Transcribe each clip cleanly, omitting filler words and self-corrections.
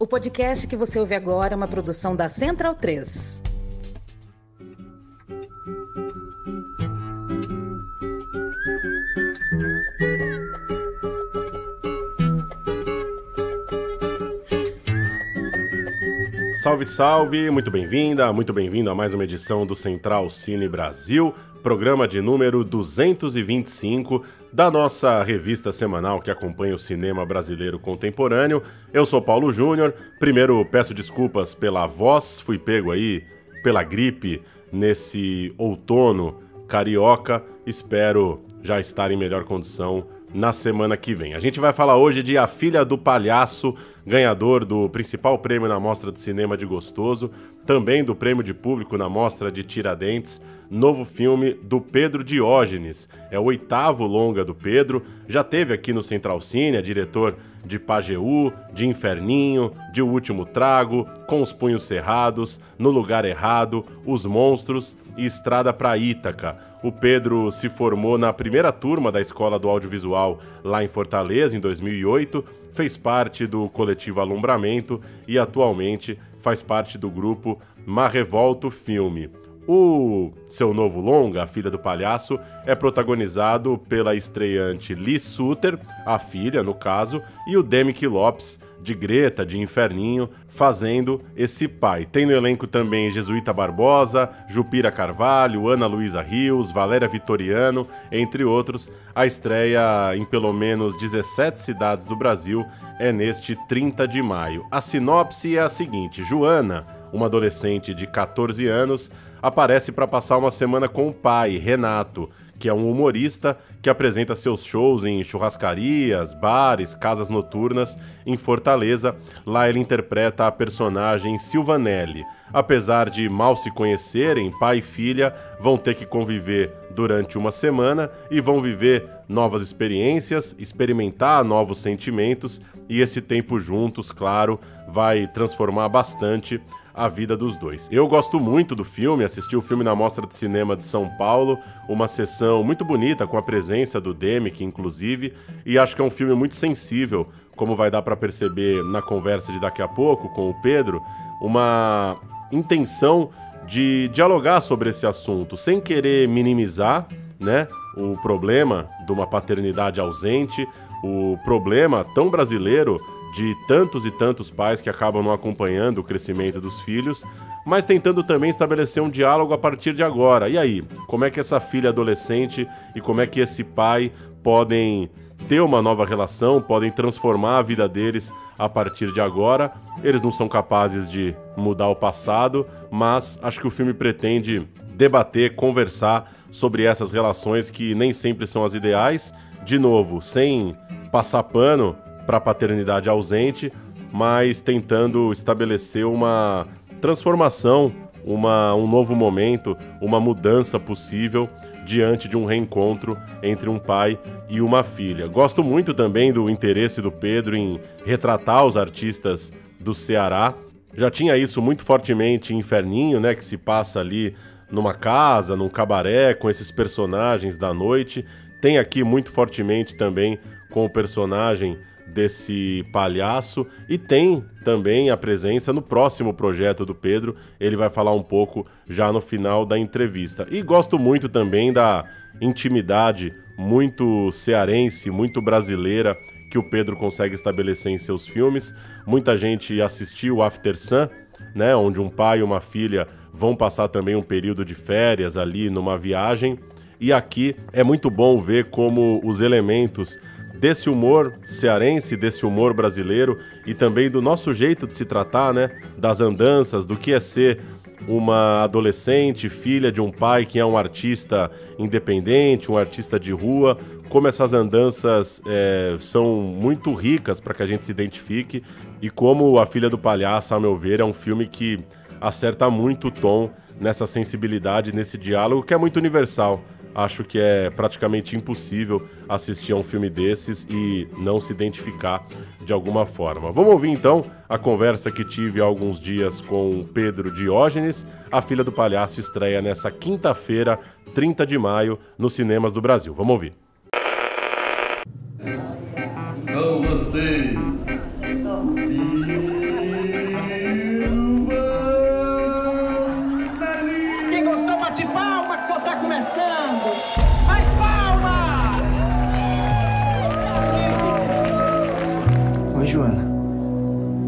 O podcast que você ouve agora é uma produção da Central 3. Salve, salve! Muito bem-vinda, muito bem-vindo a mais uma edição do Central Cine Brasil, programa de número 225 da nossa revista semanal que acompanha o cinema brasileiro contemporâneo. Eu sou Paulo Júnior. Primeiro, peço desculpas pela voz, fui pego aí pela gripe nesse outono carioca. Espero já estar em melhor condição na semana que vem. A gente vai falar hoje de A Filha do Palhaço, ganhador do principal prêmio na Mostra de Cinema de Gostoso, também do prêmio de público na Mostra de Tiradentes, novo filme do Pedro Diógenes. É o 8º longa do Pedro, já teve aqui no Central Cine, é diretor de Pajeú, de Inferninho, de O Último Trago, Com os Punhos Cerrados, No Lugar Errado, Os Monstros e Estrada pra Ítaca. O Pedro se formou na primeira turma da Escola do Audiovisual lá em Fortaleza, em 2008, fez parte do coletivo Alumbramento e atualmente faz parte do grupo Marrevolto Filme. O seu novo longa, A Filha do Palhaço, é protagonizado pela estreante Liz Suter, a filha no caso, e o Demick Lopes, de Greta, de Inferninho, fazendo esse pai. Tem no elenco também Jesuíta Barbosa, Jupira Carvalho, Ana Luísa Rios, Valéria Vitoriano, entre outros. A estreia em pelo menos 17 cidades do Brasil é neste 30 de maio. A sinopse é a seguinte: Joana, uma adolescente de 14 anos, aparece para passar uma semana com o pai, Renato, que é um humorista que apresenta seus shows em churrascarias, bares, casas noturnas em Fortaleza. Lá ele interpreta a personagem Silvanelli. Apesar de mal se conhecerem, pai e filha vão ter que conviver durante uma semana e vão viver novas experiências, experimentar novos sentimentos, e esse tempo juntos, claro, vai transformar bastante a vida dos dois. Eu gosto muito do filme, assisti o filme na Mostra de Cinema de São Paulo, uma sessão muito bonita com a presença do Demick, inclusive, e acho que é um filme muito sensível, como vai dar para perceber na conversa de daqui a pouco com o Pedro, uma intenção de dialogar sobre esse assunto, sem querer minimizar, né, o problema de uma paternidade ausente, o problema tão brasileiro de tantos e tantos pais que acabam não acompanhando o crescimento dos filhos, mas tentando também estabelecer um diálogo a partir de agora. E aí, como é que essa filha adolescente e como é que esse pai podem ter uma nova relação, podem transformar a vida deles a partir de agora? Eles não são capazes de mudar o passado, mas acho que o filme pretende debater, conversar sobre essas relações que nem sempre são as ideais, de novo, sem passar pano para a paternidade ausente, mas tentando estabelecer uma transformação, um novo momento, uma mudança possível diante de um reencontro entre um pai e uma filha. Gosto muito também do interesse do Pedro em retratar os artistas do Ceará. Já tinha isso muito fortemente em Inferninho, né, que se passa ali numa casa, num cabaré, com esses personagens da noite. Tem aqui muito fortemente também com o personagem desse palhaço, e tem também a presença no próximo projeto do Pedro. Ele vai falar um pouco já no final da entrevista. E gosto muito também da intimidade muito cearense, muito brasileira que o Pedro consegue estabelecer em seus filmes. Muita gente assistiu After Sun, né, onde um pai e uma filha vão passar também um período de férias ali numa viagem. E aqui é muito bom ver como os elementos desse humor cearense, desse humor brasileiro e também do nosso jeito de se tratar, né? Das andanças, do que é ser uma adolescente, filha de um pai que é um artista independente, um artista de rua, como essas andanças são muito ricas para que a gente se identifique, e como A Filha do Palhaço, a meu ver, é um filme que acerta muito o tom nessa sensibilidade, nesse diálogo que é muito universal. Acho que é praticamente impossível assistir a um filme desses e não se identificar de alguma forma. Vamos ouvir então a conversa que tive há alguns dias com o Pedro Diógenes. A Filha do Palhaço estreia nessa quinta-feira, 30 de maio, nos cinemas do Brasil. Vamos ouvir. Com vocês,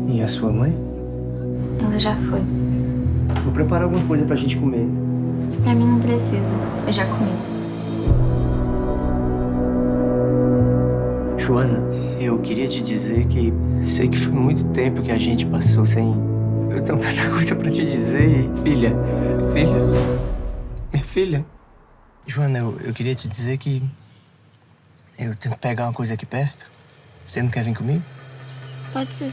E a sua mãe? Ela já foi. Vou preparar alguma coisa pra gente comer. Pra mim não precisa. Eu já comi. Joana, eu queria te dizer que sei que foi muito tempo que a gente passou sem... Eu tenho tanta coisa pra te dizer e... Filha, minha filha. Joana, eu queria te dizer que... Eu tenho que pegar uma coisa aqui perto. Você não quer vir comigo? Pode ser.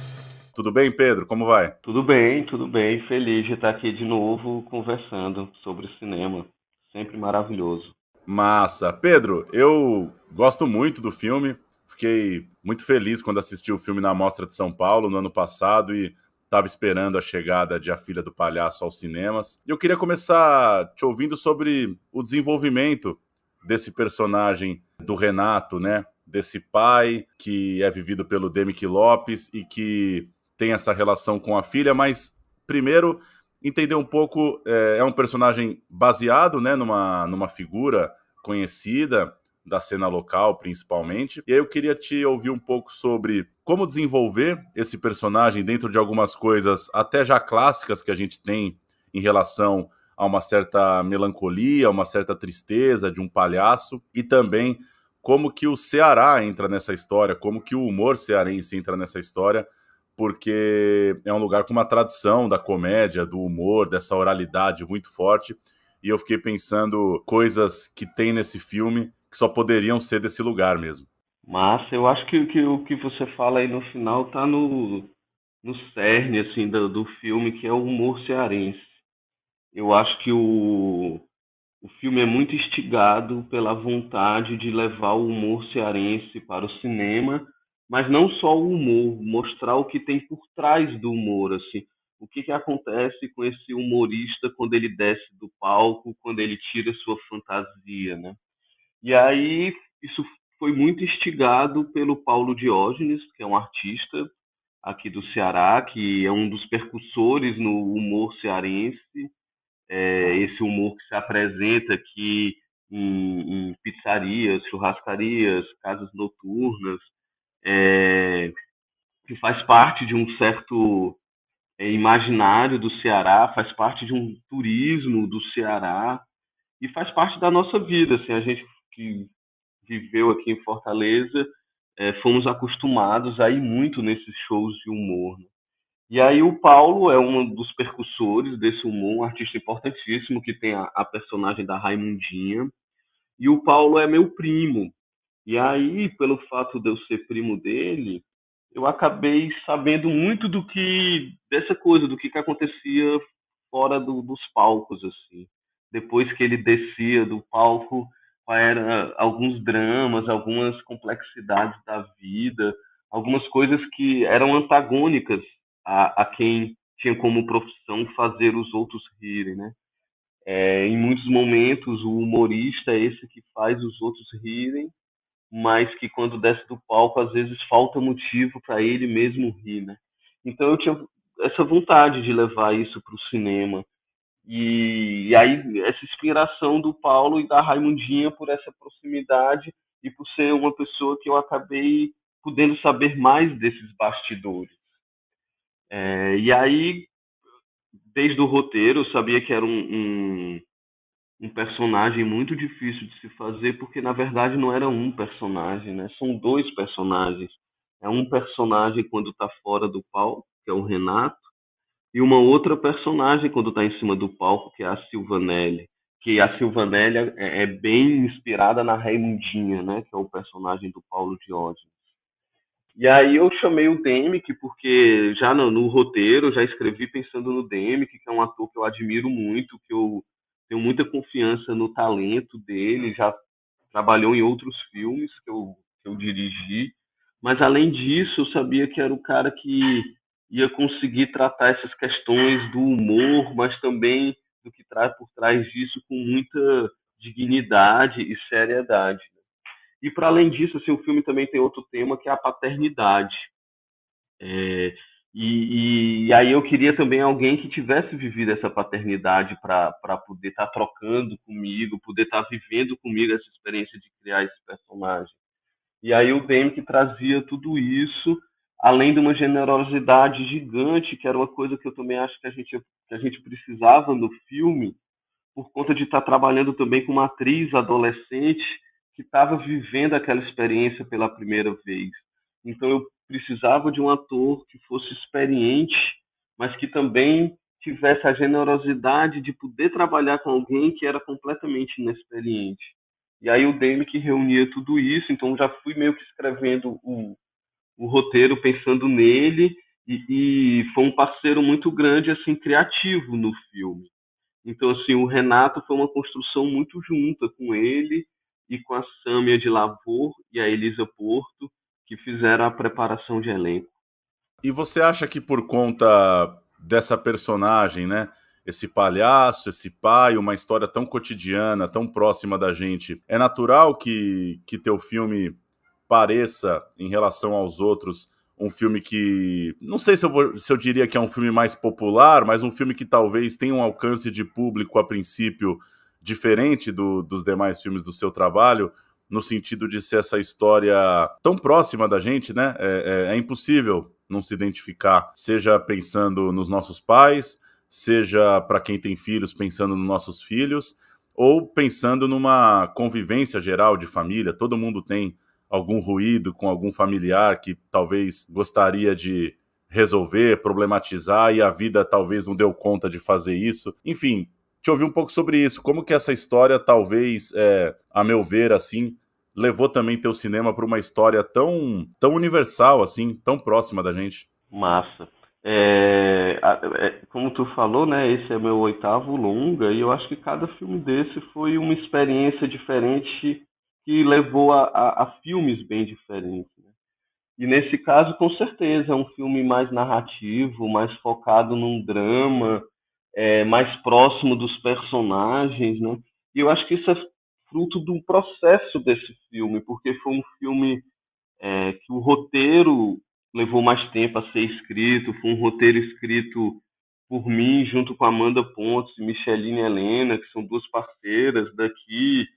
Tudo bem, Pedro? Como vai? Tudo bem, tudo bem. Feliz de estar aqui de novo conversando sobre cinema. Sempre maravilhoso. Massa. Pedro, eu gosto muito do filme. Fiquei muito feliz quando assisti o filme na Mostra de São Paulo no ano passado e estava esperando a chegada de A Filha do Palhaço aos cinemas. E eu queria começar te ouvindo sobre o desenvolvimento desse personagem do Renato, né? Desse pai que é vivido pelo Demick Lopes e que tem essa relação com a filha, mas primeiro entender um pouco, é um personagem baseado, né, numa figura conhecida da cena local, principalmente. E aí eu queria te ouvir um pouco sobre como desenvolver esse personagem dentro de algumas coisas até já clássicas que a gente tem em relação a uma certa melancolia, uma certa tristeza de um palhaço, e também como que o Ceará entra nessa história, como que o humor cearense entra nessa história, porque é um lugar com uma tradição da comédia, do humor, dessa oralidade muito forte, e eu fiquei pensando coisas que tem nesse filme que só poderiam ser desse lugar mesmo. Mas eu acho que o que você fala aí no final tá no cerne assim, do filme, que é o humor cearense. Eu acho que o filme é muito instigado pela vontade de levar o humor cearense para o cinema, mas não só o humor, mostrar o que tem por trás do humor, assim, o que que acontece com esse humorista quando ele desce do palco, quando ele tira sua fantasia, né? E aí isso foi muito instigado pelo Paulo Diógenes, que é um artista aqui do Ceará, que é um dos percussores no humor cearense, esse humor que se apresenta aqui em pizzarias, churrascarias, casas noturnas, que faz parte de um certo imaginário do Ceará, faz parte de um turismo do Ceará e faz parte da nossa vida. Assim, a gente que viveu aqui em Fortaleza, fomos acostumados a ir muito nesses shows de humor, né? E aí o Paulo é um dos percussores desse humor, um artista importantíssimo que tem a personagem da Raimundinha. E o Paulo é meu primo. E aí, pelo fato de eu ser primo dele, eu acabei sabendo muito dessa coisa, do que acontecia fora dos palcos, assim. Depois que ele descia do palco, eram alguns dramas, algumas complexidades da vida, algumas coisas que eram antagônicas a quem tinha como profissão fazer os outros rirem, né? Em muitos momentos, o humorista é esse que faz os outros rirem, mas que quando desce do palco, às vezes falta motivo para ele mesmo rir, né? Então eu tinha essa vontade de levar isso para o cinema. E aí essa inspiração do Paulo e da Raimundinha por essa proximidade e por ser uma pessoa que eu acabei podendo saber mais desses bastidores. E aí, desde o roteiro, eu sabia que era um personagem muito difícil de se fazer, porque na verdade não era um personagem, né? São dois personagens. É um personagem quando está fora do palco, que é o Renato, e uma outra personagem quando está em cima do palco, que é a Silvanelli. Que a Silvanelli é bem inspirada na Raimundinha, né? Que é o personagem do Paulo Diógenes. E aí eu chamei o Demick, porque já no roteiro eu já escrevi pensando no Demick, que é um ator que eu admiro muito, que eu tenho muita confiança no talento dele, já trabalhou em outros filmes que eu dirigi, mas além disso eu sabia que era o cara que ia conseguir tratar essas questões do humor, mas também do que traz por trás disso com muita dignidade e seriedade. E para além disso, assim, o filme também tem outro tema que é a paternidade. É, e aí eu queria também alguém que tivesse vivido essa paternidade para poder estar trocando comigo, poder estar vivendo comigo essa experiência de criar esse personagem. E aí o Demick trazia tudo isso, além de uma generosidade gigante, que era uma coisa que eu também acho que a gente precisava no filme, por conta de estar trabalhando também com uma atriz adolescente que estava vivendo aquela experiência pela primeira vez. Então eu precisava de um ator que fosse experiente, mas que também tivesse a generosidade de poder trabalhar com alguém que era completamente inexperiente. E aí o Demi que reunia tudo isso, então já fui meio que escrevendo o roteiro pensando nele, e foi um parceiro muito grande, assim, criativo no filme. Então, assim, o Renato foi uma construção muito junta com ele e com a Sâmia de Lavor e a Elisa Porto, que fizeram a preparação de elenco. E você acha que por conta dessa personagem, né, esse palhaço, esse pai, uma história tão cotidiana, tão próxima da gente, é natural que teu filme pareça, em relação aos outros, um filme que... Não sei se eu diria que é um filme mais popular, mas um filme que talvez tenha um alcance de público, a princípio, diferente dos demais filmes do seu trabalho, no sentido de ser essa história tão próxima da gente, né? É impossível não se identificar, seja pensando nos nossos pais, seja para quem tem filhos, pensando nos nossos filhos, ou pensando numa convivência geral de família. Todo mundo tem algum ruído com algum familiar que talvez gostaria de resolver, problematizar, e a vida talvez não deu conta de fazer isso. Enfim, te ouvi um pouco sobre isso. Como que essa história talvez, a meu ver, assim, levou também teu cinema para uma história tão universal, assim, tão próxima da gente? Massa. Como tu falou, né? Esse é meu 8º longa, e eu acho que cada filme desse foi uma experiência diferente que levou a filmes bem diferentes, né? E nesse caso, com certeza, é um filme mais narrativo, mais focado num drama, mais próximo dos personagens, né? E eu acho que isso é fruto do processo desse filme, porque foi um filme que o roteiro levou mais tempo a ser escrito, foi um roteiro escrito por mim, junto com Amanda Pontes e Micheline Helena, que são duas parceiras daqui,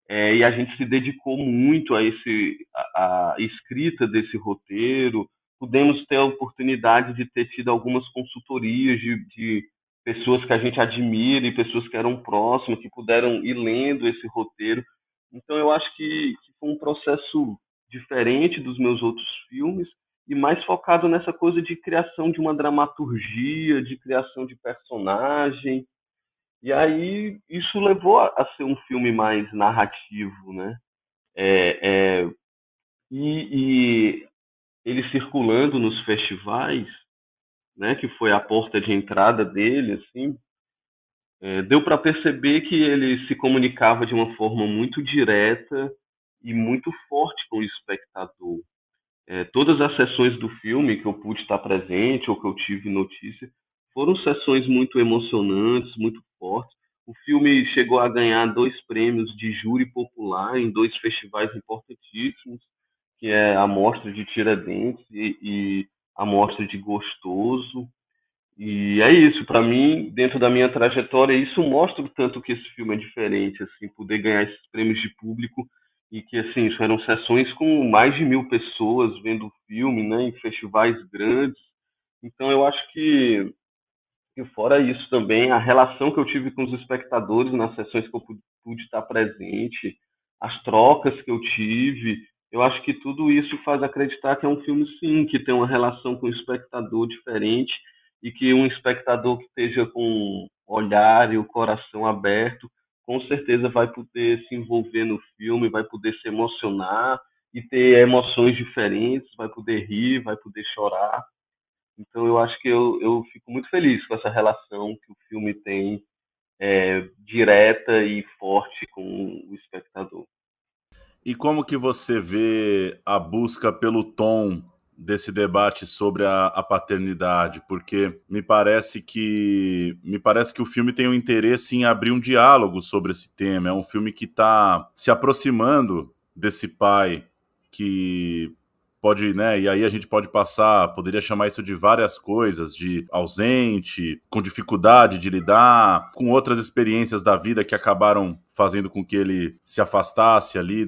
e a gente se dedicou muito a escrita desse roteiro. Pudemos ter a oportunidade de ter tido algumas consultorias de pessoas que a gente admira e pessoas que eram próximas, que puderam ir lendo esse roteiro. Então eu acho que foi um processo diferente dos meus outros filmes e mais focado nessa coisa de criação de uma dramaturgia, de criação de personagem. E aí isso levou a ser um filme mais narrativo, né? E ele circulando nos festivais, né? Que foi a porta de entrada dele, assim, deu para perceber que ele se comunicava de uma forma muito direta e muito forte com o espectador. Todas as sessões do filme que eu pude estar presente ou que eu tive notícia foram sessões muito emocionantes, muito fortes. O filme chegou a ganhar 2 prêmios de júri popular em 2 festivais importantíssimos, que é a Mostra de Tiradentes e a Mostra de Gostoso. E é isso, para mim, dentro da minha trajetória, isso mostra o tanto que esse filme é diferente, assim, poder ganhar esses prêmios de público, e que, assim, eram sessões com mais de 1.000 pessoas vendo o filme, né, em festivais grandes. Então eu acho que fora isso também, a relação que eu tive com os espectadores nas sessões que eu pude estar presente, as trocas que eu tive, eu acho que tudo isso faz acreditar que é um filme, sim, que tem uma relação com o espectador diferente, e que um espectador que esteja com o olhar e o coração aberto, com certeza vai poder se envolver no filme, vai poder se emocionar e ter emoções diferentes, vai poder rir, vai poder chorar. Então eu acho que eu fico muito feliz com essa relação que o filme tem, direta e forte com o espectador. E como que você vê a busca pelo tom desse debate sobre a paternidade? Porque me parece que o filme tem um interesse em abrir um diálogo sobre esse tema. É um filme que está se aproximando desse pai que pode, né? E aí a gente poderia chamar isso de várias coisas, de ausente, com dificuldade de lidar, com outras experiências da vida que acabaram fazendo com que ele se afastasse ali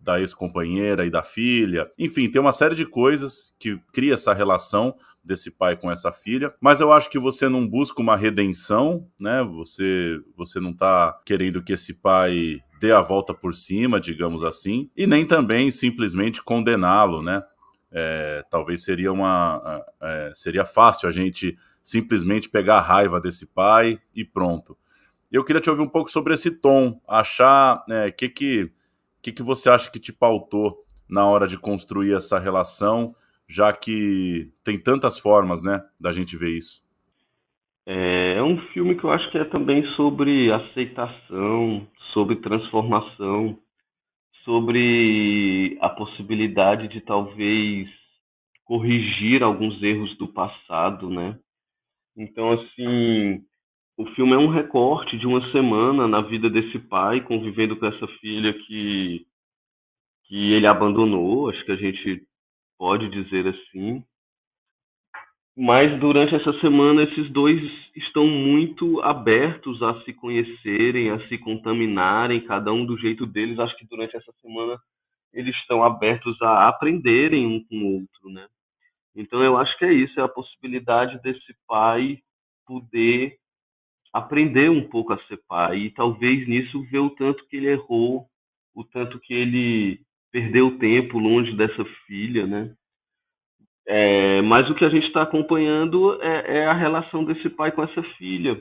da ex-companheira e da filha. Enfim, tem uma série de coisas que cria essa relação desse pai com essa filha, mas eu acho que você não busca uma redenção, né? Você não tá querendo que esse pai dê a volta por cima, digamos assim, e nem também simplesmente condená-lo, né? Talvez seria fácil a gente simplesmente pegar a raiva desse pai e pronto. Eu queria te ouvir um pouco sobre esse tom, achar que você acha que te pautou na hora de construir essa relação, já que tem tantas formas, né, da gente ver isso. É um filme que eu acho que é também sobre aceitação, sobre transformação, sobre a possibilidade de talvez corrigir alguns erros do passado, né? Então, assim, o filme é um recorte de uma semana na vida desse pai convivendo com essa filha que ele abandonou, acho que a gente pode dizer assim. Mas durante essa semana, esses dois estão muito abertos a se conhecerem, a se contaminarem, cada um do jeito deles. Acho que durante essa semana eles estão abertos a aprenderem um com o outro, né? Então eu acho que é isso, é a possibilidade desse pai poder aprender um pouco a ser pai e talvez nisso ver o tanto que ele errou, o tanto que ele perdeu tempo longe dessa filha, né? Mas o que a gente está acompanhando é a relação desse pai com essa filha.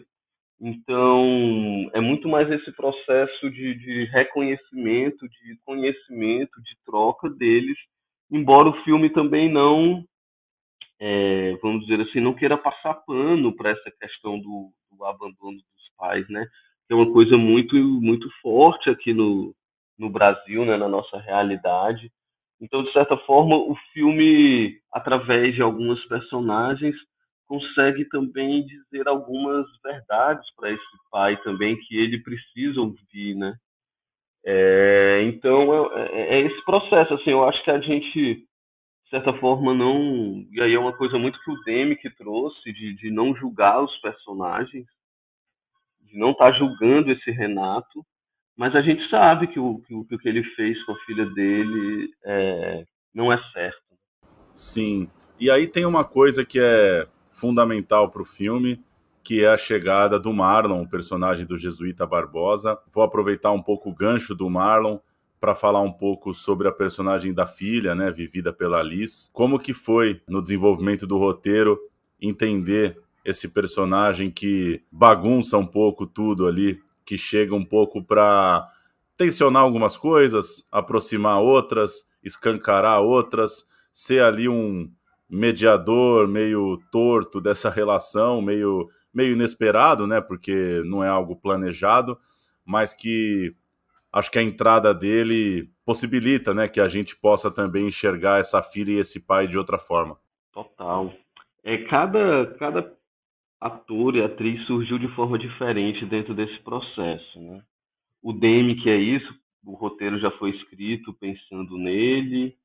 Então, é muito mais esse processo de reconhecimento, de conhecimento, de troca deles, embora o filme também não, vamos dizer assim, não queira passar pano para essa questão do abandono dos pais, né? Que é uma coisa muito, muito forte aqui no Brasil, né? Na nossa realidade. Então, de certa forma, o filme, através de algumas personagens, consegue também dizer algumas verdades para esse pai também que ele precisa ouvir, né? Então, é esse processo, assim, eu acho que a gente, de certa forma, não... E aí é uma coisa muito que o Demi que trouxe, de não julgar os personagens, de não estar julgando esse Renato, mas a gente sabe que o que ele fez com a filha dele não é certo. Sim. E aí tem uma coisa que é fundamental para o filme, que é a chegada do Marlon, o personagem do Jesuíta Barbosa. Vou aproveitar um pouco o gancho do Marlon para falar um pouco sobre a personagem da filha, né, vivida pela Liz. Como que foi no desenvolvimento do roteiro entender esse personagem que bagunça um pouco tudo ali, que chega um pouco para tensionar algumas coisas, aproximar outras, escancarar outras, ser ali um mediador meio torto dessa relação, meio inesperado, né? Porque não é algo planejado, mas que acho que a entrada dele possibilita, né, que a gente possa também enxergar essa filha e esse pai de outra forma. Total. Cada ator e atriz surgiu de forma diferente dentro desse processo, né? O Demi, que é isso, o roteiro já foi escrito pensando nele.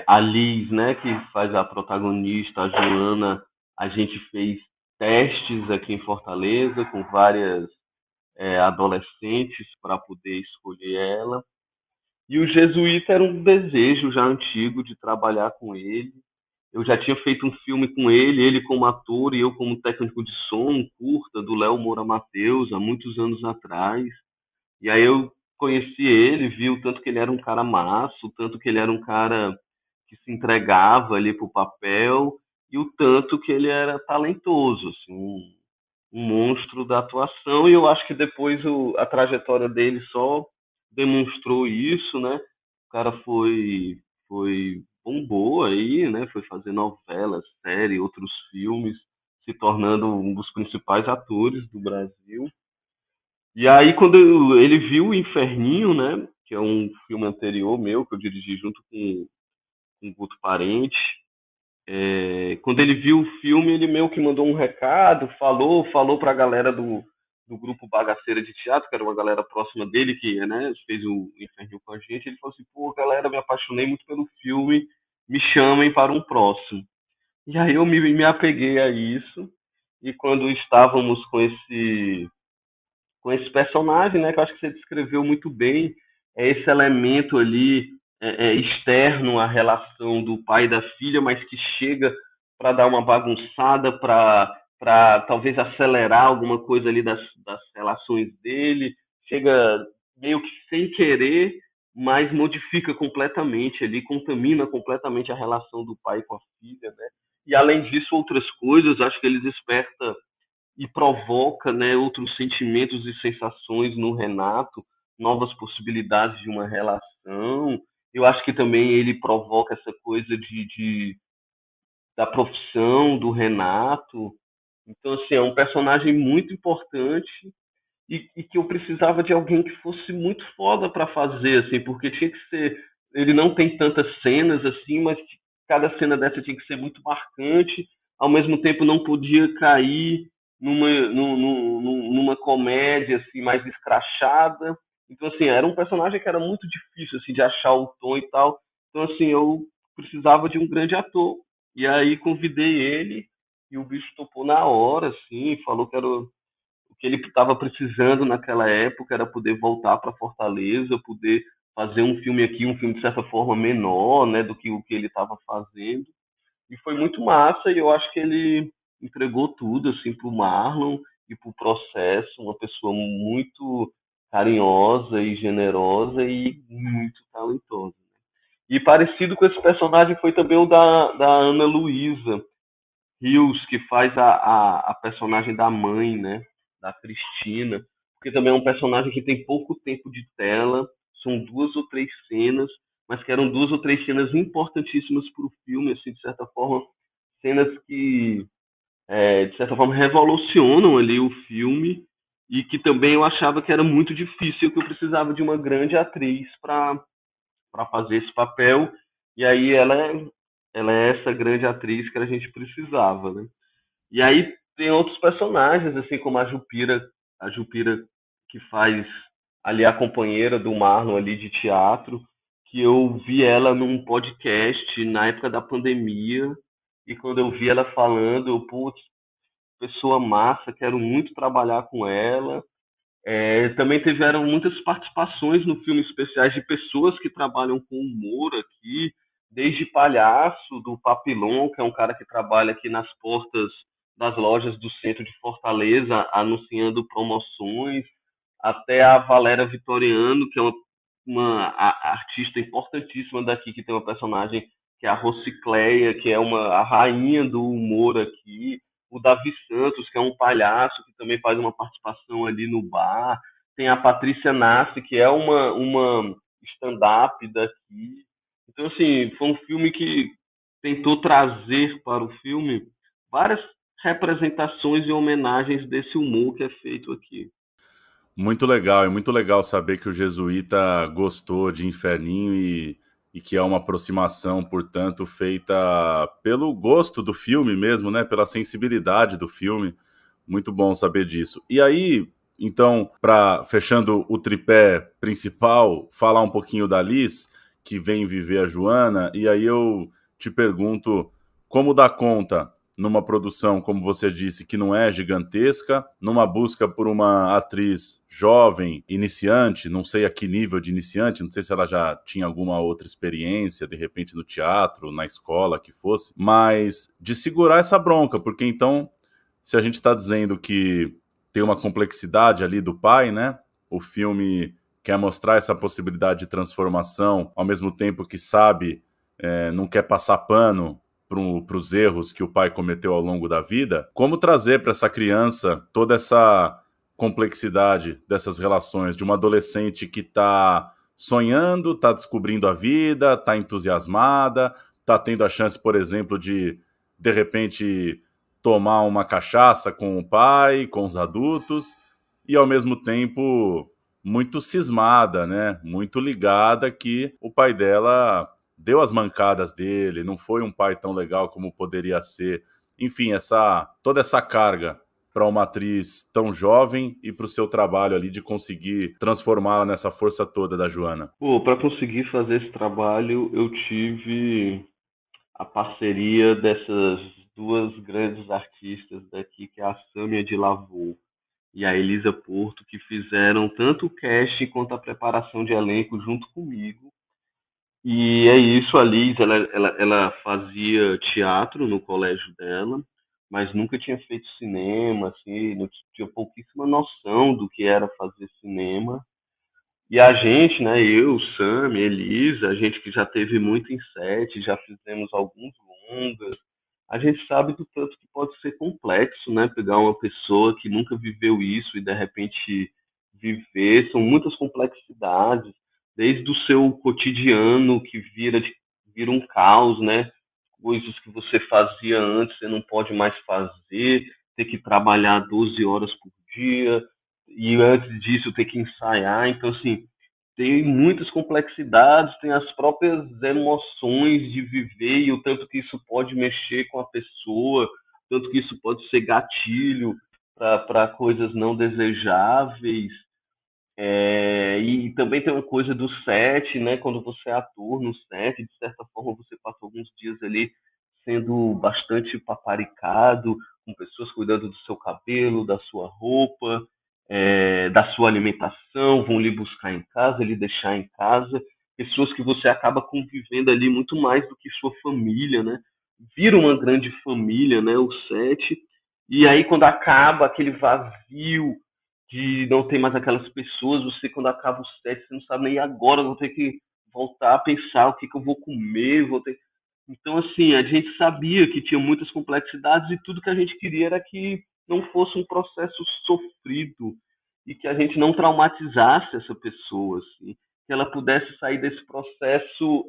A Liz, né, que faz a protagonista, a Joana, a gente fez testes aqui em Fortaleza com várias adolescentes para poder escolher ela. E o Jesuíta era um desejo já antigo de trabalhar com ele. Eu já tinha feito um filme com ele como ator e eu como técnico de som, um curta do Léo Moura Mateus, há muitos anos atrás. E aí eu conheci ele, vi o tanto que ele era um cara massa, o tanto que ele era um cara que se entregava ali pro papel e o tanto que ele era talentoso, assim, um monstro da atuação. E eu acho que depois a trajetória dele só demonstrou isso, né? O cara foi bombou aí, né? Foi fazer novelas, série, outros filmes, se tornando um dos principais atores do Brasil. E aí, quando ele viu o Inferninho, né? Que é um filme anterior meu, que eu dirigi junto com o Guto Parente. Quando ele viu o filme, ele meio que mandou um recado, falou pra galera do grupo Bagaceira de Teatro, que era uma galera próxima dele, que, né, fez o Inferninho com a gente. Ele falou assim: pô, galera, me apaixonei muito pelo filme, me chamem para um próximo. E aí eu me apeguei a isso, e quando estávamos com esse personagem, né, que eu acho que você descreveu muito bem, é esse elemento ali externo à relação do pai e da filha, mas que chega para dar uma bagunçada, para talvez acelerar alguma coisa ali das relações dele, chega meio que sem querer, mas modifica completamente ali, contamina completamente a relação do pai com a filha, né? E além disso, outras coisas, acho que ele desperta e provoca, né, outros sentimentos e sensações no Renato, novas possibilidades de uma relação. Eu acho que também ele provoca essa coisa da profissão do Renato. Então, assim, é um personagem muito importante e que eu precisava de alguém que fosse muito foda para fazer, assim, porque tinha que ser. Ele não tem tantas cenas assim, mas cada cena dessa tinha que ser muito marcante, ao mesmo tempo não podia cair numa comédia assim mais escrachada. Então, assim, era um personagem que era muito difícil assim de achar o tom e tal. Então, assim, eu precisava de um grande ator. E aí convidei ele e o bicho topou na hora, assim, falou que era o que ele estava precisando naquela época era poder voltar para Fortaleza, poder fazer um filme aqui, um filme de certa forma menor, né, do que o que ele estava fazendo. E foi muito massa e eu acho que ele entregou tudo assim pro Marlon e pro processo, uma pessoa muito carinhosa e generosa e muito talentosa. E parecido com esse personagem foi também o da Ana Luísa Rios, que faz a personagem da mãe, né? Da Cristina. Porque também é um personagem que tem pouco tempo de tela, são 2 ou 3 cenas, mas que eram 2 ou 3 cenas importantíssimas para o filme, assim, de certa forma, cenas que, de certa forma, revolucionam ali o filme e que também eu achava que era muito difícil, que eu precisava de uma grande atriz para fazer esse papel, e aí ela é essa grande atriz que a gente precisava, né? E aí tem outros personagens, assim como a Jupira que faz ali a companheira do Marlon ali de teatro, que eu vi ela num podcast na época da pandemia, e quando eu vi ela falando, eu, putz, pessoa massa, quero muito trabalhar com ela. Também tiveram muitas participações no filme especiais de pessoas que trabalham com humor aqui, desde palhaço do Papilon, que é um cara que trabalha aqui nas portas das lojas do centro de Fortaleza, anunciando promoções, até a Valéria Vitoriano, que é uma artista importantíssima daqui, que tem uma personagem que é a Rocicleia, que é a rainha do humor aqui, o Davi Santos, que é um palhaço, que também faz uma participação ali no bar, tem a Patrícia Nassi, que é uma stand-up daqui. Então, assim, foi um filme que tentou trazer para o filme várias representações e homenagens desse humor que é feito aqui. Muito legal, é muito legal saber que o Jesuíta gostou de Inferninho e que é uma aproximação, portanto, feita pelo gosto do filme mesmo, né? Pela sensibilidade do filme. Muito bom saber disso. E aí, então, fechando o tripé principal, falar um pouquinho da Liz, que vem viver a Joana, e aí eu te pergunto como dar conta numa produção, como você disse, que não é gigantesca, numa busca por uma atriz jovem, iniciante, não sei a que nível de iniciante, não sei se ela já tinha alguma outra experiência, de repente no teatro, na escola, que fosse, mas de segurar essa bronca, porque então, se a gente está dizendo que tem uma complexidade ali do pai, né? O filme quer mostrar essa possibilidade de transformação, ao mesmo tempo que sabe, não quer passar pano para os erros que o pai cometeu ao longo da vida, como trazer para essa criança toda essa complexidade dessas relações de uma adolescente que está sonhando, está descobrindo a vida, está entusiasmada, está tendo a chance, por exemplo, de repente, tomar uma cachaça com o pai, com os adultos, e ao mesmo tempo muito cismada, né? Muito ligada que o pai dela deu as mancadas dele, não foi um pai tão legal como poderia ser. Enfim, toda essa carga para uma atriz tão jovem e para o seu trabalho ali de conseguir transformá-la nessa força toda da Joana. Para conseguir fazer esse trabalho, eu tive a parceria dessas 2 grandes artistas daqui, que é a Sâmia de Lavô e a Elisa Porto, que fizeram tanto o casting quanto a preparação de elenco junto comigo. E é isso, a Liz, ela fazia teatro no colégio dela, mas nunca tinha feito cinema, assim, não tinha pouquíssima noção do que era fazer cinema. E a gente, né, eu, Sam, Elisa, a gente que já teve muito em set, já fizemos alguns longas, a gente sabe do tanto que pode ser complexo, né, pegar uma pessoa que nunca viveu isso e de repente viver, são muitas complexidades, desde o seu cotidiano que vira um caos, né, coisas que você fazia antes, você não pode mais fazer, ter que trabalhar 12 horas por dia, e antes disso ter que ensaiar. Então, assim, tem muitas complexidades, tem as próprias emoções de viver e o tanto que isso pode mexer com a pessoa, tanto que isso pode ser gatilho para coisas não desejáveis. E também tem uma coisa do set, né? Quando você é ator no set, de certa forma você passa alguns dias ali sendo bastante paparicado, com pessoas cuidando do seu cabelo, da sua roupa, da sua alimentação, vão lhe buscar em casa, lhe deixar em casa, pessoas que você acaba convivendo ali muito mais do que sua família, né? Vira uma grande família, né? O set. E aí quando acaba aquele vazio de não ter mais aquelas pessoas, você quando acaba o set, você não sabe nem agora, vou ter que voltar a pensar o que, que eu vou comer, vou ter... Então, assim, a gente sabia que tinha muitas complexidades e tudo que a gente queria era que não fosse um processo sofrido e que a gente não traumatizasse essa pessoa, assim, que ela pudesse sair desse processo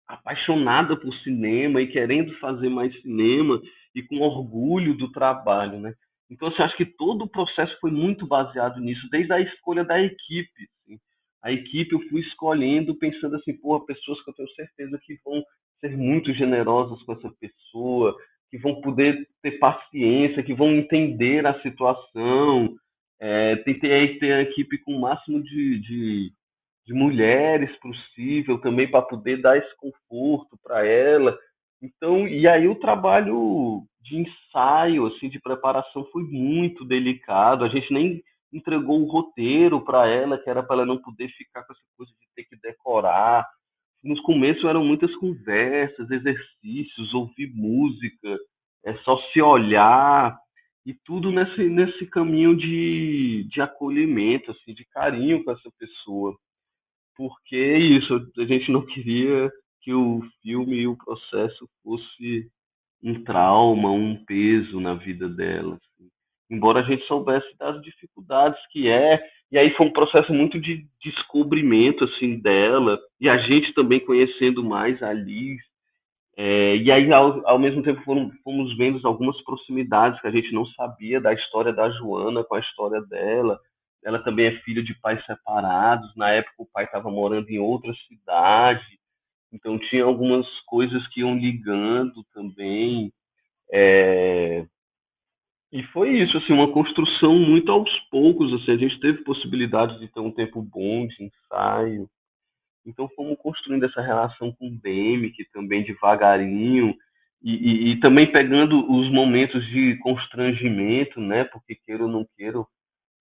apaixonada por cinema e querendo fazer mais cinema e com orgulho do trabalho, né? Então, assim, acho que todo o processo foi muito baseado nisso, desde a escolha da equipe. Assim. A equipe eu fui escolhendo pensando assim, porra, pessoas que eu tenho certeza que vão ser muito generosas com essa pessoa, que vão poder ter paciência, que vão entender a situação. Tentei ter a equipe com o máximo de mulheres possível também para poder dar esse conforto para ela. Então, e aí o trabalho de ensaio, assim, de preparação foi muito delicado. A gente nem entregou o roteiro para ela, que era para ela não poder ficar com essa coisa de ter que decorar. No começo eram muitas conversas, exercícios, ouvir música, só se olhar e tudo nesse caminho de acolhimento, assim, de carinho com essa pessoa porque é isso, a gente não queria que o filme e o processo fosse um trauma, um peso na vida dela. Assim. Embora a gente soubesse das dificuldades que e aí foi um processo muito de descobrimento assim dela, e a gente também conhecendo mais a Liz, e aí ao mesmo tempo fomos vendo algumas proximidades que a gente não sabia da história da Joana com a história dela, ela também é filha de pais separados. Na época, o pai estava morando em outra cidade, então tinha algumas coisas que iam ligando também. É, E foi isso, assim, uma construção muito aos poucos. Assim, a gente teve possibilidade de ter um tempo bom de ensaio. Então, fomos construindo essa relação com o Demi, que também devagarinho. E também pegando os momentos de constrangimento, né? Porque queira ou não queira,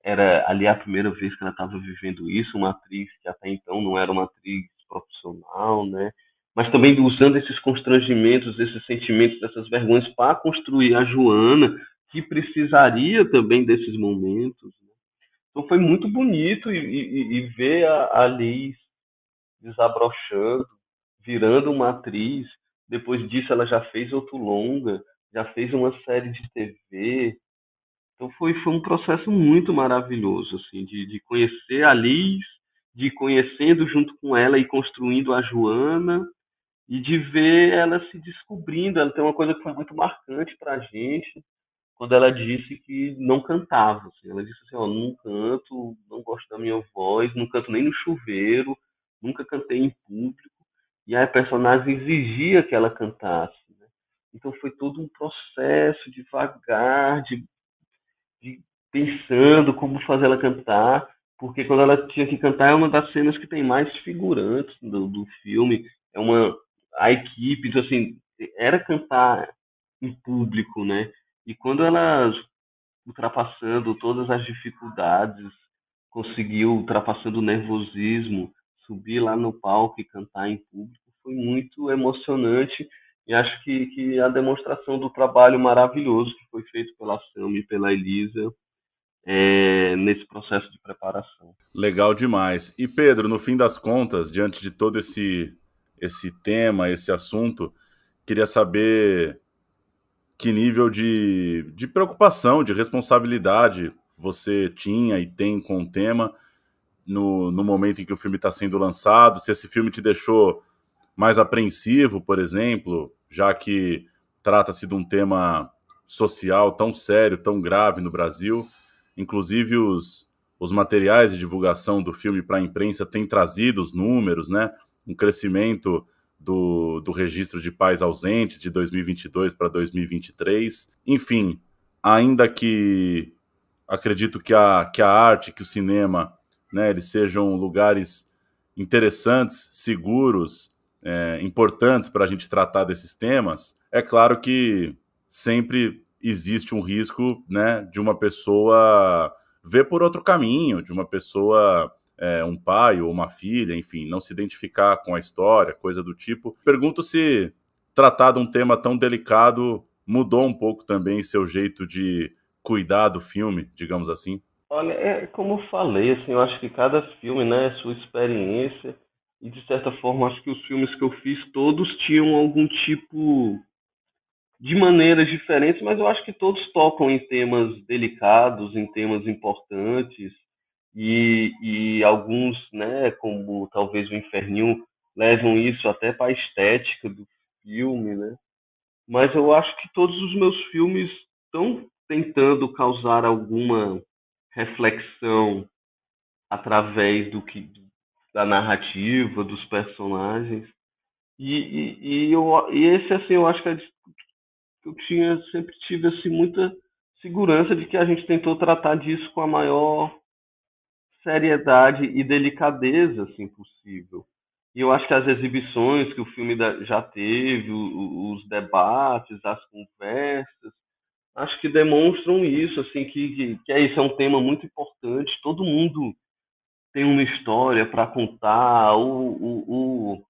era ali a primeira vez que ela estava vivendo isso, uma atriz que até então não era uma atriz profissional, né? Mas também usando esses constrangimentos, esses sentimentos, essas vergonhas para construir a Joana, que precisaria também desses momentos. Né? Então foi muito bonito e ver a Liz desabrochando, virando uma atriz. Depois disso ela já fez outro longa, já fez uma série de TV, então foi um processo muito maravilhoso, assim, de conhecer a Liz, de ir conhecendo junto com ela e construindo a Joana, e de ver ela se descobrindo. Ela tem uma coisa que foi muito marcante para a gente, quando ela disse que não cantava. Assim. Ela disse assim, ó, não canto, não gosto da minha voz, não canto nem no chuveiro, nunca cantei em público. E a personagem exigia que ela cantasse. Né? Então foi todo um processo devagar, de pensando como fazer ela cantar, porque quando ela tinha que cantar é uma das cenas que tem mais figurantes do filme, a equipe, então assim, era cantar em público, né? E quando ela ultrapassando todas as dificuldades, conseguiu, ultrapassando o nervosismo, subir lá no palco e cantar em público. Foi muito emocionante e acho que a demonstração do trabalho maravilhoso que foi feito pela Sam e pela Elisa nesse processo de preparação. Legal demais. E Pedro, no fim das contas, diante de todo esse tema, esse assunto, queria saber que nível de preocupação, de responsabilidade você tinha e tem com o tema no momento em que o filme está sendo lançado, se esse filme te deixou mais apreensivo, por exemplo, já que trata-se de um tema social tão sério, tão grave no Brasil. Inclusive os materiais de divulgação do filme para a imprensa têm trazido os números, né? Um crescimento do registro de pais ausentes de 2022 para 2023. Enfim, ainda que acredito que a arte, que o cinema, né, eles sejam lugares interessantes, seguros, importantes para a gente tratar desses temas, é claro que sempre existe um risco, né, de uma pessoa ver por outro caminho, de uma pessoa, um pai ou uma filha, enfim, não se identificar com a história, coisa do tipo. Pergunto se tratar de um tema tão delicado mudou um pouco também seu jeito de cuidar do filme, digamos assim. Olha, como eu falei, assim, eu acho que cada filme, né, é sua experiência, e de certa forma acho que os filmes que eu fiz todos tinham algum tipo de maneiras diferentes, mas eu acho que todos tocam em temas delicados, em temas importantes, e alguns, né, como talvez o Inferninho, levam isso até para a estética do filme, né? Mas eu acho que todos os meus filmes estão tentando causar alguma reflexão através da narrativa, dos personagens. E esse, assim, eu acho que eu sempre tive assim, muita segurança de que a gente tentou tratar disso com a maior seriedade e delicadeza assim, possível. E eu acho que as exibições que o filme já teve, os debates, as conversas, acho que demonstram isso, assim, que é isso, é um tema muito importante. Todo mundo tem uma história para contar, ou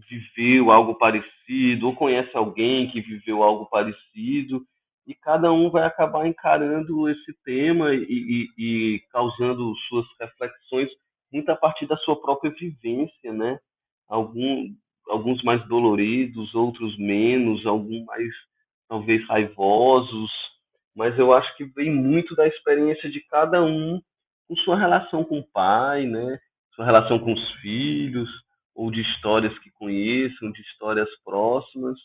viveu algo parecido, ou conhece alguém que viveu algo parecido, e cada um vai acabar encarando esse tema e causando suas reflexões muito a partir da sua própria vivência, né? Algum, alguns mais doloridos, outros menos, alguns mais talvez raivosos, mas eu acho que vem muito da experiência de cada um com sua relação com o pai, né? Sua relação com os filhos, ou de histórias que conheçam, de histórias próximas.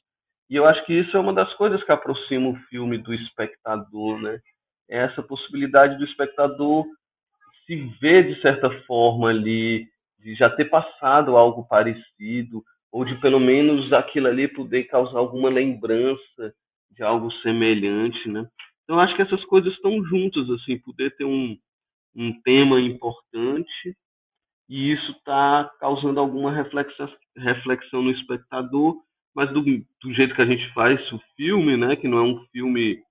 E eu acho que isso é uma das coisas que aproxima o filme do espectador, né? É essa possibilidade do espectador se ver de certa forma ali, de já ter passado algo parecido, ou de pelo menos aquilo ali poder causar alguma lembrança de algo semelhante, né? Então eu acho que essas coisas estão juntas, assim, poder ter um tema importante e isso está causando alguma reflexão no espectador, mas do jeito que a gente faz o filme, né, que não é um filme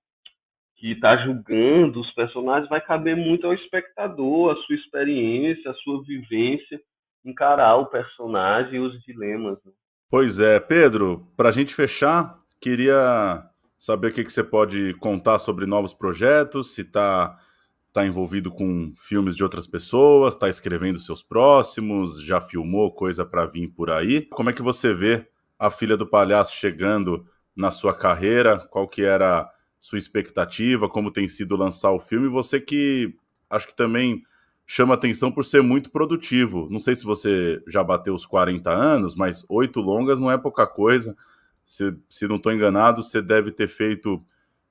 que está julgando os personagens, vai caber muito ao espectador, a sua experiência, a sua vivência, encarar o personagem e os dilemas. Né? Pois é, Pedro, para a gente fechar, queria saber o que você pode contar sobre novos projetos, se tá envolvido com filmes de outras pessoas, está escrevendo seus próximos, já filmou coisa para vir por aí. Como é que você vê A Filha do Palhaço chegando na sua carreira? Qual que era sua expectativa? Como tem sido lançar o filme? Você que acho que também chama atenção por ser muito produtivo. Não sei se você já bateu os 40 anos, mas 8 longas não é pouca coisa. Se não estou enganado, você deve ter feito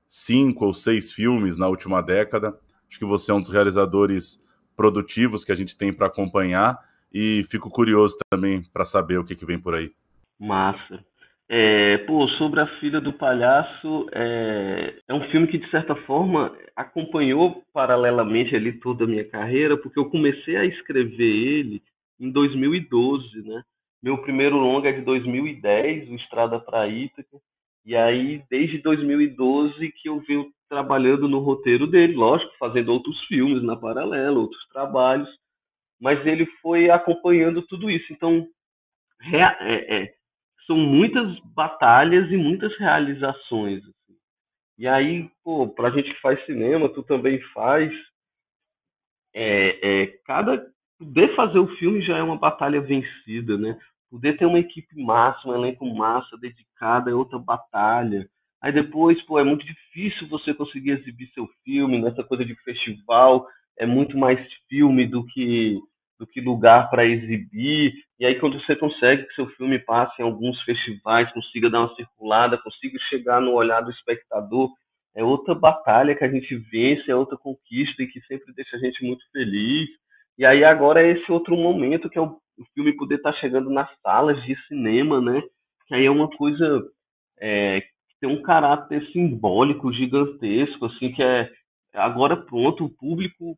5 ou 6 filmes na última década. Acho que você é um dos realizadores produtivos que a gente tem para acompanhar e fico curioso também para saber o que vem por aí. Massa. Sobre A Filha do Palhaço, é um filme que, de certa forma, acompanhou paralelamente ali toda a minha carreira, porque eu comecei a escrever ele em 2012, né? Meu primeiro longa é de 2010, o Estrada para Ítaca, E aí, desde 2012 que eu venho trabalhando no roteiro dele, lógico, fazendo outros filmes na paralelo, outros trabalhos, mas ele foi acompanhando tudo isso. Então, são muitas batalhas e muitas realizações. Assim. E aí, pô, pra gente que faz cinema, tu também faz, poder fazer o filme já é uma batalha vencida, né? Poder ter uma equipe massa, um elenco massa, dedicada é outra batalha. Aí depois, pô, é muito difícil você conseguir exibir seu filme nessa coisa de festival, é muito mais filme do que lugar para exibir. E aí quando você consegue que seu filme passe em alguns festivais, consiga dar uma circulada, consiga chegar no olhar do espectador, é outra batalha que a gente vence, é outra conquista e que sempre deixa a gente muito feliz. E aí agora é esse outro momento que é o filme poder estar chegando nas salas de cinema, né? Que aí é uma coisa que tem um caráter simbólico gigantesco, assim, que é agora pronto,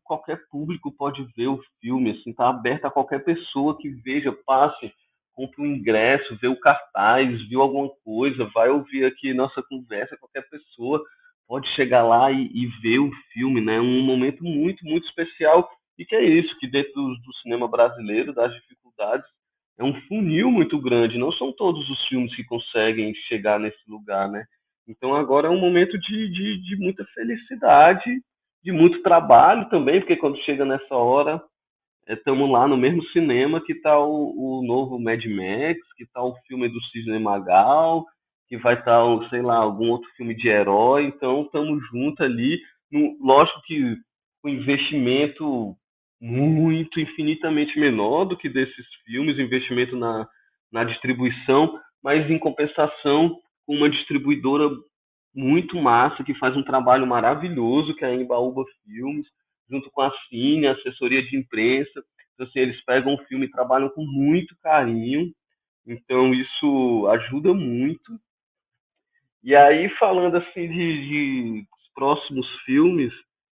qualquer público pode ver o filme, assim, tá aberto a qualquer pessoa que veja, passe, compre um ingresso, vê o cartaz, viu alguma coisa, vai ouvir aqui nossa conversa, qualquer pessoa pode chegar lá e ver o filme, né? Um momento muito, muito especial. E que é isso, que dentro do cinema brasileiro, das dificuldades, é um funil muito grande. Não são todos os filmes que conseguem chegar nesse lugar, né? Então agora é um momento de muita felicidade, de muito trabalho também, porque quando chega nessa hora, estamos lá no mesmo cinema que está o novo Mad Max, que está o filme do Cisne Magal, que vai estar, sei lá, algum outro filme de herói. Então estamos juntos ali. Lógico que o investimento muito, infinitamente menor do que desses filmes, investimento na distribuição, mas em compensação com uma distribuidora muito massa, que faz um trabalho maravilhoso, que é a Embaúba Filmes, junto com a Cine, a assessoria de imprensa. Então, assim, eles pegam o filme e trabalham com muito carinho, então isso ajuda muito. E aí, falando assim de próximos filmes,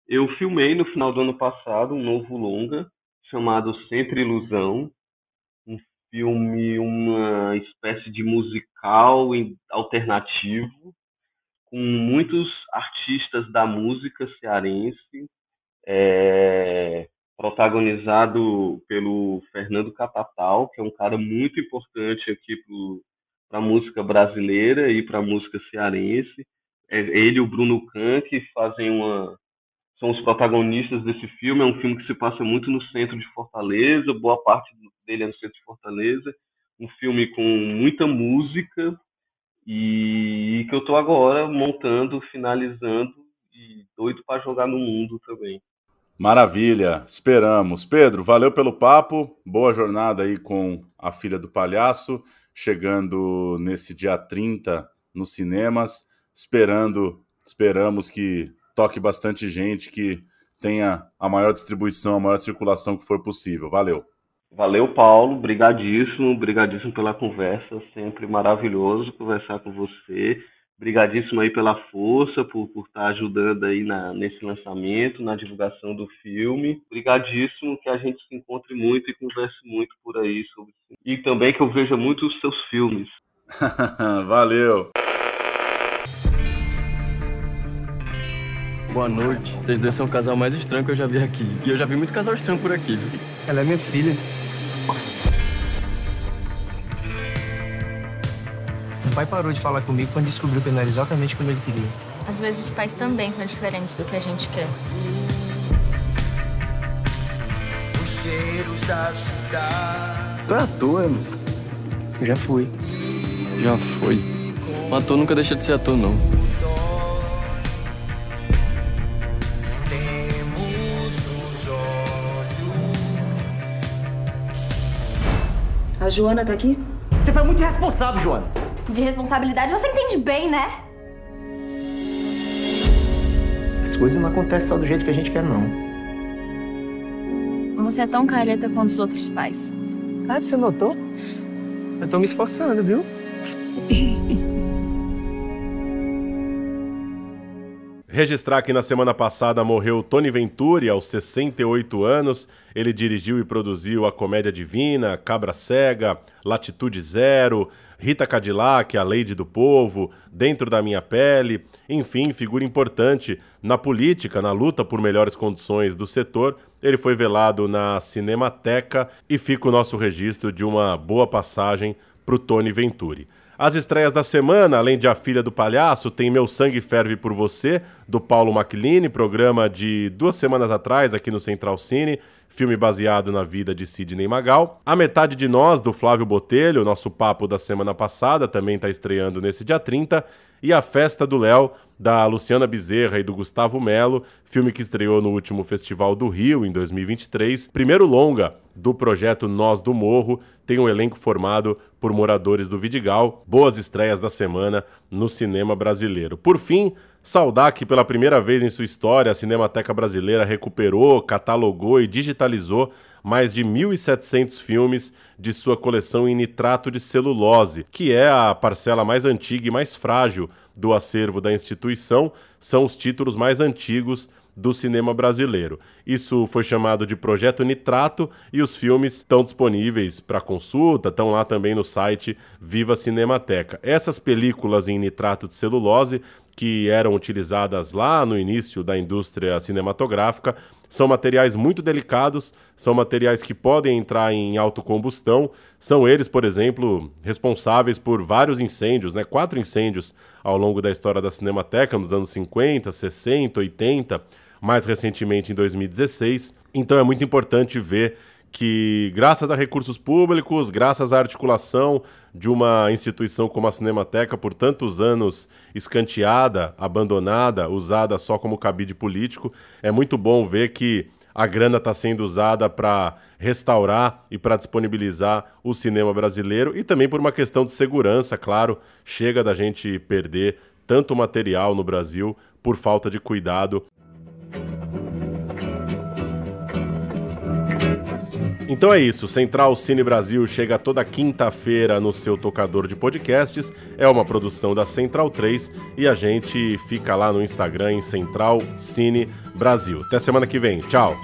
eu filmei no final do ano passado um novo longa chamado Sempre Ilusão, um filme, uma espécie de musical alternativo, com muitos artistas da música cearense, protagonizado pelo Fernando Catatal, que é um cara muito importante aqui para a música brasileira e para a música cearense. Ele e o Bruno Can, que são os protagonistas desse filme. É um filme que se passa muito no centro de Fortaleza, boa parte dele é no centro de Fortaleza. Um filme com muita música e que eu estou agora montando, finalizando e doido para jogar no mundo também. Maravilha, esperamos. Pedro, valeu pelo papo, boa jornada aí com A Filha do Palhaço, chegando nesse dia 30 nos cinemas, esperamos que toque bastante gente, que tenha a maior distribuição, a maior circulação que for possível. Valeu. Valeu, Paulo, brigadíssimo pela conversa, sempre maravilhoso conversar com você. Brigadíssimo aí pela força, por estar ajudando aí nesse lançamento, na divulgação do filme. Brigadíssimo, que a gente se encontre muito e converse muito por aí sobre isso. E também que eu veja muito os seus filmes. Valeu. Boa noite. Vocês dois são o casal mais estranho que eu já vi aqui. E eu já vi muito casal estranho por aqui. Ela é minha filha. O pai parou de falar comigo quando descobriu que eu não era exatamente como ele queria. Às vezes os pais também são diferentes do que a gente quer. Os cheiros da cidade. Tu é ator, mano? Eu já fui. Já foi. Um ator nunca deixa de ser ator, não. A Joana tá aqui? Você foi muito irresponsável, Joana. De responsabilidade você entende bem, né? As coisas não acontecem só do jeito que a gente quer, não. Você é tão careta quanto os outros pais. Ah, você notou? Eu tô me esforçando, viu? Registrar que na semana passada morreu Tony Venturi, aos 68 anos. Ele dirigiu e produziu A Comédia Divina, Cabra Cega, Latitude Zero, Rita Cadillac, A Lady do Povo, Dentro da Minha Pele, enfim, figura importante na política, na luta por melhores condições do setor. Ele foi velado na Cinemateca e fica o nosso registro de uma boa passagem para o Tony Venturi. As estreias da semana, além de A Filha do Palhaço, tem Meu Sangue Ferve por Você, do Paulo Macline, programa de 2 semanas atrás aqui no Central Cine, filme baseado na vida de Sidney Magal. A Metade de Nós, do Flávio Botelho, nosso papo da semana passada, também está estreando nesse dia 30. E A Festa do Léo, da Luciana Bezerra e do Gustavo Melo, filme que estreou no último Festival do Rio, em 2023. Primeiro longa do projeto Nós do Morro, tem um elenco formado por moradores do Vidigal. Boas estreias da semana no cinema brasileiro. Por fim, saudar que pela primeira vez em sua história a Cinemateca Brasileira recuperou, catalogou e digitalizou mais de 1.700 filmes de sua coleção em nitrato de celulose, que é a parcela mais antiga e mais frágil do acervo da instituição. São os títulos mais antigos do cinema brasileiro. Isso foi chamado de Projeto Nitrato e os filmes estão disponíveis para consulta, estão lá também no site Viva Cinemateca. Essas películas em nitrato de celulose, que eram utilizadas lá no início da indústria cinematográfica, são materiais muito delicados, são materiais que podem entrar em autocombustão. São eles, por exemplo, responsáveis por vários incêndios, 4 incêndios ao longo da história da Cinemateca, nos anos 50, 60, 80, mais recentemente em 2016. Então é muito importante ver que, graças a recursos públicos, graças à articulação de uma instituição como a Cinemateca, por tantos anos escanteada, abandonada, usada só como cabide político, é muito bom ver que a grana está sendo usada para restaurar e para disponibilizar o cinema brasileiro, e também por uma questão de segurança, claro. Chega da gente perder tanto material no Brasil por falta de cuidado. Então é isso, Central Cine Brasil chega toda quinta-feira no seu tocador de podcasts, é uma produção da Central 3 e a gente fica lá no Instagram em Central Cine Brasil. Até semana que vem, tchau!